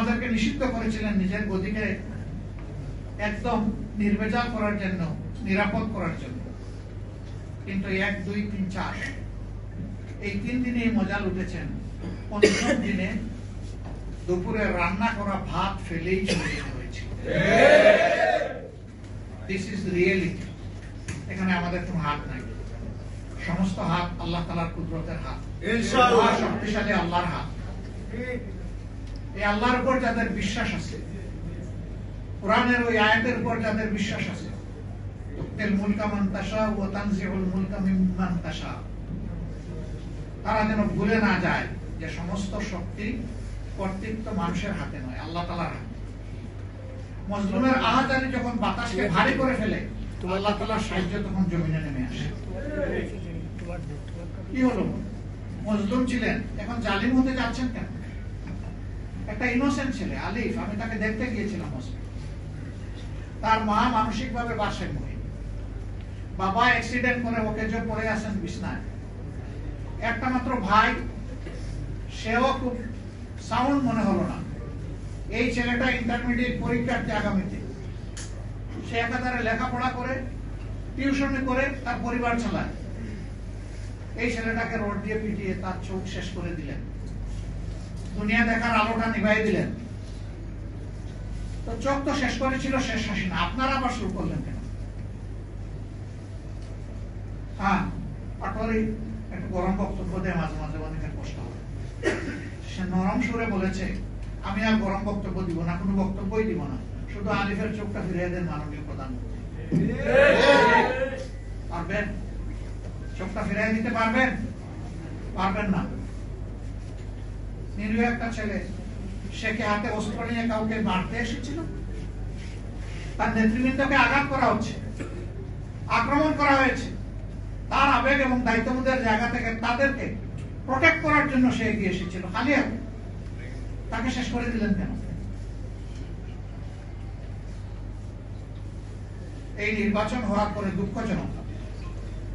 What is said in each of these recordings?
আমাদেরকে নিষিদ্ধ করেছিলেন নিজের গদিকে একদম নির্ভেজাল করার জন্য, নিরাপদ করার জন্য। কিন্তু 1, 2, 3, 4 এই 3 দিনে মজা লুটেছেন। 5ম দিনে দুপুরে রান্না করা ভাত ফেলেই চলে যেতে হয়েছে। This is reality. এখানে আমাদের কোনো হাত নাই, সমস্ত হাত আল্লাহ তাআলার কুদরতের হাত, ইনশাআল্লাহ শক্তিশালী আল্লাহর হাত। এই আল্লাহর উপর যাদের বিশ্বাস আছে, কোরআনের ওই আয়াতের উপর যাদের বিশ্বাস আছে, তুতিল মুলকা মান তাশা ওয়া তানজিউল মুলকা মিম্মান তাশা, তারা যেন ভুলে না যায় যে সমস্ত শক্তি কর্তৃত্ব মানুষের হাতে নয়, আল্লাহ তাআলার হাতে। মজলুমের আহাজারি যখন বাতাসকে ভারী করে ফেলে, আল্লাহ তাআলার সাহায্য তখন জমিনে নেমে আসে। কি হলো? মজলুম ছিলেন, এখন জালিম হতে যাচ্ছেন কেন? একটা ইনোসেন্ট ছেলে আলিফ, আমি তাকে দেখতে গিয়েছিলাম হসপিটালে। তার মা মানসিকভাবে ভারসাম্যহীন, বাবা অ্যাক্সিডেন্ট করে ওকে যে পড়ে আছেন বিছনায়। একটা মাত্র ভাই, সেও খুব সাউন্ড মনে হলো না। এই ছেলেটা ইন্টারমিডিয়েট পরীক্ষার্থী আগামীতে, সে একাধারে লেখাপড়া করে, টিউশনি করে, তার পরিবার চালায়। এই ছেলেটাকে রড দিয়ে পিটিয়ে তার চোখ শেষ করে দিলেন, দুনিয়া দেখার আলোটা নিভাই দিলেন। তো চোখ তো শেষ করেছিল, শেষ হাসি না। আপনারা আবার শুরু করলেন কেন? হ্যাঁ, পাটোয়ারি একটু গরম বক্তব্য দেয় মাঝে মাঝে, অনেকের কষ্ট হয়। সে নরম সুরে বলেছে, আমি আর গরম বক্তব্য দিব না, কোনো বক্তব্যই দিব না, শুধু আলিফের চোখটা ফিরিয়ে দেন মাননীয় প্রধানমন্ত্রী। পারবেন? চোখটা ফিরিয়ে দিতে পারবেন? পারবেন না। নিরীহ একটা ছেলে, সে কি হাতে অস্ত্র নিয়ে কাউকে মারতে এসেছিল? তার নেতৃবৃন্দকে আঘাত করা হচ্ছে, আক্রমণ করা হয়েছে। তার আবেগ এবং দায়িত্ববোধের জায়গা থেকে তাদেরকে প্রোটেক্ট করার জন্য সে এগিয়ে এসেছিল, খালি হাতে। তাকে শেষ করে দিলেন কেন? এই নির্বাচন হওয়ার পরে দুঃখজনক,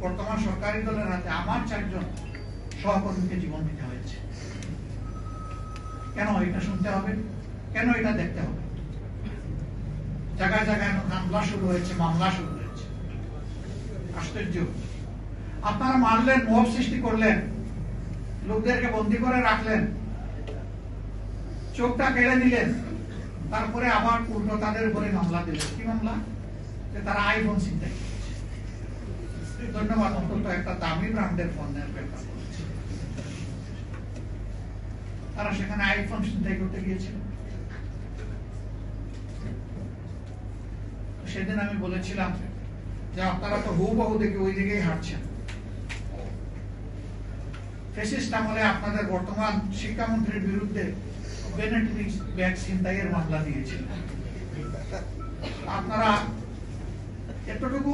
বর্তমান সরকারি দলের হাতে আমার 4 জন সহকর্মীকে জীবন দিতে হয়েছে। কেন এটা শুনতে হবে? কেন এটা দেখতে হবে? জায়গায় জায়গায় হামলা শুরু হয়েছে, মামলা শুরু হয়েছে। আশ্চর্য। আপনারা মারলেন, মোহ সৃষ্টি করলেন, লোকদেরকে বন্দী করে রাখলেন, চোখটা কেড়ে দিলেন, তারপরে আবার উল্টো তাদের উপরে মামলা দিলেন। কি মামলা? যে তারা আইফোন ছিনতাই করেছে। ধন্যবাদ, অন্তত একটা দামি ব্র্যান্ডের ফোনের ব্যাপার করেছে। তারা সেখানে আইফোন ছিনতাই করতে গিয়েছিল। সেদিন আমি বলেছিলাম যে আপনারা তো হুবহু দেখে ওই দিকেই হাঁটছেন। ফ্যাসিস্ট আমলে আপনাদের বর্তমান শিক্ষামন্ত্রীর বিরুদ্ধে বেনেটরি ব্যাগ ছিনতাইয়ের মামলা দিয়েছিলেন। আপনারা এতটুকু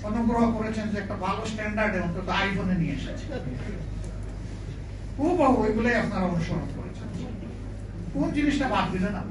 অনুগ্রহ করেছেন যে একটা ভালো স্ট্যান্ডার্ডে অন্তত আইফোনে নিয়ে এসেছে। হুবহু ওইগুলোই আপনারা অনুসরণ করেছেন। কোন জিনিসটা বাদ দিলেন না?